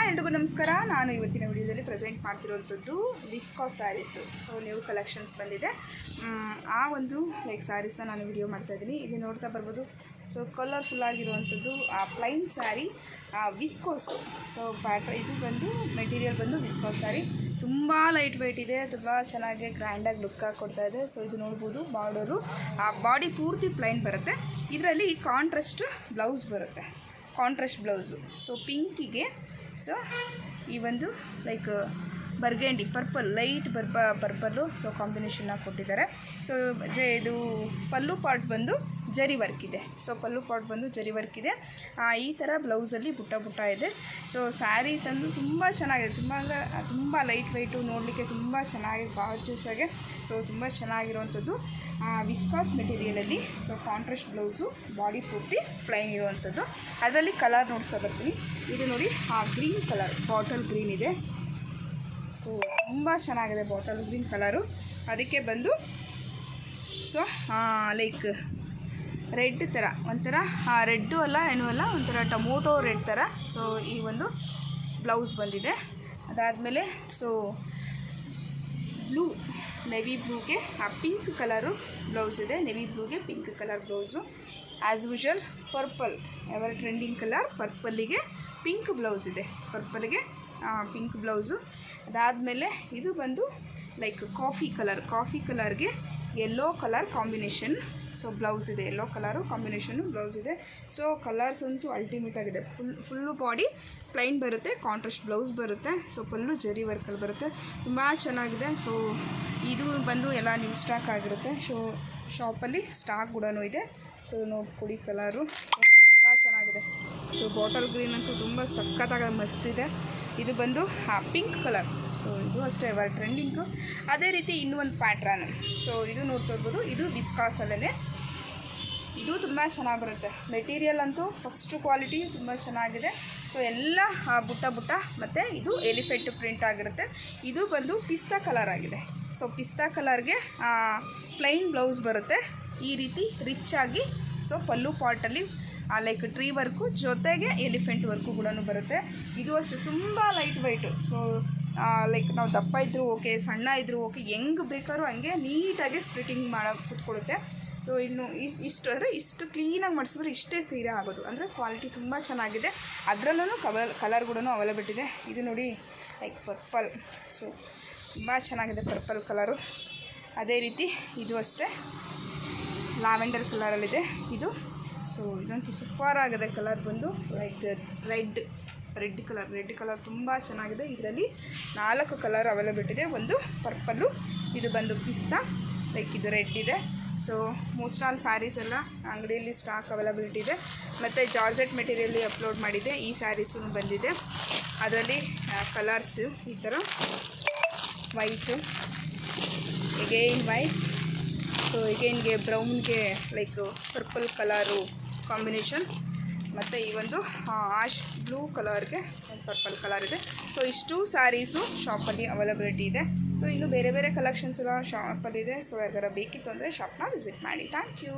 ಎಲ್ರಿಗೂ ನಮಸ್ಕಾರ. ನಾನು ಇವತ್ತಿನ ವಿಡಿಯೋದಲ್ಲಿ ಪ್ರೆಸೆಂಟ್ ಮಾಡ್ತಿರೋಂಥದ್ದು viscose sarees. So new collections ಬಂದಿದೆ. ಆ ಒಂದು ಸ್ಯಾರೀಸ್ನ ನಾನು ವಿಡಿಯೋ ಮಾಡ್ತಾಯಿದ್ದೀನಿ. ಇಲ್ಲಿ ನೋಡ್ತಾ ಬರ್ಬೋದು. ಸೊ ಕಲರ್ಫುಲ್ ಆಗಿರುವಂಥದ್ದು ಪ್ಲೈನ್ ಸ್ಯಾರಿ ವಿಸ್ಕೋಸು. ಸೊ ಇದು ಬಂದು ಮೆಟೀರಿಯಲ್ ಬಂದು ವಿಸ್ಕೋಸ್ ಸ್ಯಾರಿ. ತುಂಬ ಲೈಟ್ ವೆಯ್ಟ್ ಇದೆ, ತುಂಬ ಚೆನ್ನಾಗಿ ಗ್ರ್ಯಾಂಡಾಗಿ ಲುಕ್ ಆಗಿ ಕೊಡ್ತಾ ಇದೆ. ಸೊ ಇದು ನೋಡ್ಬೋದು, ಬಾರ್ಡರು ಬಾಡಿ ಪೂರ್ತಿ ಪ್ಲೈನ್ ಬರುತ್ತೆ. ಇದರಲ್ಲಿ ಕಾಂಟ್ರಾಸ್ಟ್ ಬ್ಲೌಸ್ ಬರುತ್ತೆ, ಕಾಂಟ್ರಾಸ್ಟ್ ಬ್ಲೌಸು. ಸೊ ಪಿಂಕಿಗೆ ಸೊ ಈ ಒಂದು ಬರ್ಗೆಂಡಿ ಪರ್ಪಲ್, ಲೈಟ್ ಪರ್ಪಲ್ಲು ಸೊ ಕಾಂಬಿನೇಷನ್ನಾಗಿ ಕೊಟ್ಟಿದ್ದಾರೆ. ಸೊ ಇದು ಪಲ್ಲು ಪಾರ್ಟ್ ಬಂದು ಜರಿ ವರ್ಕ್ ಇದೆ. ಸೊ ಪಲ್ಲು ಪಾರ್ಟ್ ಬಂದು ಜರಿ ವರ್ಕ್ ಇದೆ. ಈ ಥರ ಬ್ಲೌಸಲ್ಲಿ ಬುಟ್ಟ ಇದೆ. ಸೊ ಸ್ಯಾರಿ ತಂದು ತುಂಬ ಚೆನ್ನಾಗಿದೆ, ತುಂಬ ಅಂದರೆ ತುಂಬ ಲೈಟ್ ವೆಯ್ಟು, ನೋಡಲಿಕ್ಕೆ ತುಂಬ ಚೆನ್ನಾಗಿ ಗಾರ್ಜಿಯಸ್ಸಾಗಿ. ಸೊ ತುಂಬ ಚೆನ್ನಾಗಿರುವಂಥದ್ದು viscose ಮೆಟೀರಿಯಲಲ್ಲಿ. So contrast blouse, body ಪೂರ್ತಿ ಪ್ಲೈನ್ ಇರುವಂಥದ್ದು. ಅದರಲ್ಲಿ ಕಲರ್ ನೋಡಿಸ್ತಾ ಬರ್ತೀನಿ. ಇದು ನೋಡಿ, ಗ್ರೀನ್ ಕಲರ್, ಬಾಟಲ್ ಗ್ರೀನ್ ಇದೆ. ಸೊ ತುಂಬ ಚೆನ್ನಾಗಿದೆ ಬಾಟಲ್ ಗ್ರೀನ್ ಕಲರು. ಅದಕ್ಕೆ ಬಂದು ಸೊ ರೆಡ್ ಥರ, ಒಂಥರ ರೆಡ್ಡು ಅಲ್ಲ ಏನೂ ಅಲ್ಲ, ಒಂಥರ ಟೊಮೊಟೊ ರೆಡ್ ಥರ. ಸೊ ಈ ಒಂದು ಬ್ಲೌಸ್ ಬಂದಿದೆ. ಅದಾದಮೇಲೆ ಸೊ ಬ್ಲೂ, ನೆವಿ ಬ್ಲೂಗೆ ಪಿಂಕ್ ಕಲರು ಬ್ಲೌಸ್ ಇದೆ. ನೆವಿ ಬ್ಲೂಗೆ pink colour blouse. As usual purple, ever trending colour ಪರ್ಪಲ್ಲಿಗೆ ಪಿಂಕ್ ಬ್ಲೌಸ್ ಇದೆ. ಪರ್ಪಲ್ಗೆ ಪಿಂಕ್ ಬ್ಲೌಸು. ಅದಾದಮೇಲೆ ಇದು ಬಂದು ಕಾಫಿ ಕಲರ್ಗೆ yellow colour combination. So blouse ಇದೆ, ಯೆಲ್ಲೋ ಕಲರು ಕಾಂಬಿನೇಷನ್ನು ಬ್ಲೌಸ್ ಇದೆ. ಸೊ ಕಲರ್ಸ್ ಅಂತೂ ಅಲ್ಟಿಮೇಟ್ ಆಗಿದೆ. ಫುಲ್ಲು ಬಾಡಿ ಪ್ಲೈನ್ ಬರುತ್ತೆ, ಕಾಂಟ್ರಾಸ್ಟ್ ಬ್ಲೌಸ್ ಬರುತ್ತೆ. ಸೊ ಪಲ್ಲು ಜರಿ ವರ್ಕಲ್ಲಿ ಬರುತ್ತೆ, ತುಂಬ ಚೆನ್ನಾಗಿದೆ. ಸೊ ಇದು ಬಂದು ಎಲ್ಲ ನ್ಯೂ ಸ್ಟಾಕ್ ಆಗಿರುತ್ತೆ. ಶಾಪಲ್ಲಿ ಸ್ಟಾಕ್ ಕೂಡ ಇದೆ. ಸೊ ನೋಡ್ಕೊಡಿ, ಕಲರು ತುಂಬ ಚೆನ್ನಾಗಿದೆ. ಸೊ ಬಾಟಲ್ ಗ್ರೀನ್ ಅಂತೂ ತುಂಬ ಸಖತ್ತಾಗಿ ಮಸ್ತಿದೆ. ಇದು ಬಂದು ಪಿಂಕ್ ಕಲರ್. ಸೊ ಇದು ಅಷ್ಟೇ ಎವರ್ ಟ್ರೆಂಡಿಂಗು. ಅದೇ ರೀತಿ ಇನ್ನೂ ಒಂದು ಪ್ಯಾಟ್ರನ್. ಸೊ ಇದು ನೋಡ್ತಾ ಇರ್ಬೋದು, ಇದು ವಿಸ್ಕಾಸಲ್ಲೇ. ಇದು ತುಂಬ ಚೆನ್ನಾಗಿ ಬರುತ್ತೆ. ಮೆಟೀರಿಯಲ್ ಅಂತೂ ಫಸ್ಟ್ ಕ್ವಾಲಿಟಿ ತುಂಬ ಚೆನ್ನಾಗಿದೆ. ಸೊ ಎಲ್ಲ ಬುಟ್ಟ ಮತ್ತು ಇದು ಎಲಿಫೆಂಟ್ ಪ್ರಿಂಟ್ ಆಗಿರುತ್ತೆ. ಇದು ಬಂದು ಪಿಸ್ತಾ ಕಲರ್ ಆಗಿದೆ. ಸೊ ಪಿಸ್ತಾ ಕಲರ್ಗೆ ಪ್ಲೈನ್ ಬ್ಲೌಸ್ ಬರುತ್ತೆ, ಈ ರೀತಿ ರಿಚ್ ಆಗಿ. ಸೊ ಪಲ್ಲು ಪಾರ್ಟಲ್ಲಿ ಟ್ರೀ ವರ್ಕು ಜೊತೆಗೆ ಎಲಿಫೆಂಟ್ ವರ್ಕು ಕೂಡ ಬರುತ್ತೆ. ಇದು ಅಷ್ಟು ತುಂಬ ಲೈಟ್ ವೆಯ್ಟು. ಸೊ ನಾವು ದಪ್ಪ ಇದ್ದರೂ ಓಕೆ, ಸಣ್ಣ ಇದ್ದರೂ ಓಕೆ, ಹೆಂಗೆ ಬೇಕಾದ್ರೂ ಹಂಗೆ ನೀಟಾಗಿ ಸ್ಪ್ಲಿಟಿಂಗ್ ಮಾಡೋಕ್ಕೆ ಕೂತ್ಕೊಳ್ಳುತ್ತೆ. ಸೊ ಇನ್ನು ಇಷ್ಟು ಕ್ಲೀನಾಗಿ ಮಾಡಿಸಿದ್ರೆ ಇಷ್ಟೇ ಸೀರೆ ಆಗೋದು. ಅಂದರೆ ಕ್ವಾಲಿಟಿ ತುಂಬ ಚೆನ್ನಾಗಿದೆ. ಅದರಲ್ಲೂ ಕಲರ್ ಕೂಡ ಅವೈಲೇಬಲ್ ಇದೆ. ಇದು ನೋಡಿ, ಪರ್ಪಲ್. ಸೊ ತುಂಬ ಚೆನ್ನಾಗಿದೆ ಪರ್ಪಲ್ ಕಲರು. ಅದೇ ರೀತಿ ಇದು ಅಷ್ಟೇ ಲ್ಯಾವೆಂಡರ್ ಕಲರಲ್ಲಿದೆ ಇದು. ಸೊ ಇದಂತೂ ಸೂಪರ್ ಆಗಿದೆ. ಕಲರ್ ಬಂದು ರೆಡ್ ಕಲರ್ ತುಂಬ ಚೆನ್ನಾಗಿದೆ. ಇದರಲ್ಲಿ 4 ಕಲರ್ ಅವೈಲೇಬಲ್ ಇದೆ. ಒಂದು ಪರ್ಪಲ್ಲು, ಇದು ಬಂದು ಪಿಸ್ತಾ, ಇದು ರೆಡ್ ಇದೆ. ಸೊ ಮೋಸ್ಟ್ ಆಲ್ ಸ್ಯಾರೀಸ್ ಎಲ್ಲ ಅಂಗಡಿಯಲ್ಲಿ ಸ್ಟಾಕ್ ಅವೈಲಬಿಲಿಟಿ ಇದೆ. ಮತ್ತು ಜಾರ್ಜೆಟ್ ಮೆಟೀರಿಯಲ್ಲಿ ಅಪ್ಲೋಡ್ ಮಾಡಿದೆ. ಈ ಸ್ಯಾರೀಸು ಬಂದಿದೆ. ಅದರಲ್ಲಿ ಕಲರ್ಸು ಈ ಥರ ವೈಟು, ಎಗೈನ್ ವೈಟ್. ಸೊ ಎಗೈನ್ಗೆ ಬ್ರೌನ್ಗೆ ಪರ್ಪಲ್ ಕಲರು ಕಾಂಬಿನೇಷನ್. ಮತ್ತು ಈ ಒಂದು ಆಶ್ ಬ್ಲೂ ಕಲರ್ಗೆ ಪರ್ಪಲ್ ಕಲರ್ ಇದೆ. ಸೊ ಇಷ್ಟು ಸ್ಯಾರೀಸು ಶಾಪಲ್ಲಿ ಅವೈಲಬಿಲಿಟಿ ಇದೆ. ಸೊ ಇನ್ನು ಬೇರೆ ಕಲೆಕ್ಷನ್ಸ್ ಎಲ್ಲ ಶಾಪಲ್ಲಿದೆ. ಸೊ ಯಾರಿಗಾರ ಬೇಕಿತ್ತು ಅಂದರೆ ಶಾಪ್ನ ವಿಸಿಟ್ ಮಾಡಿ. Thank you.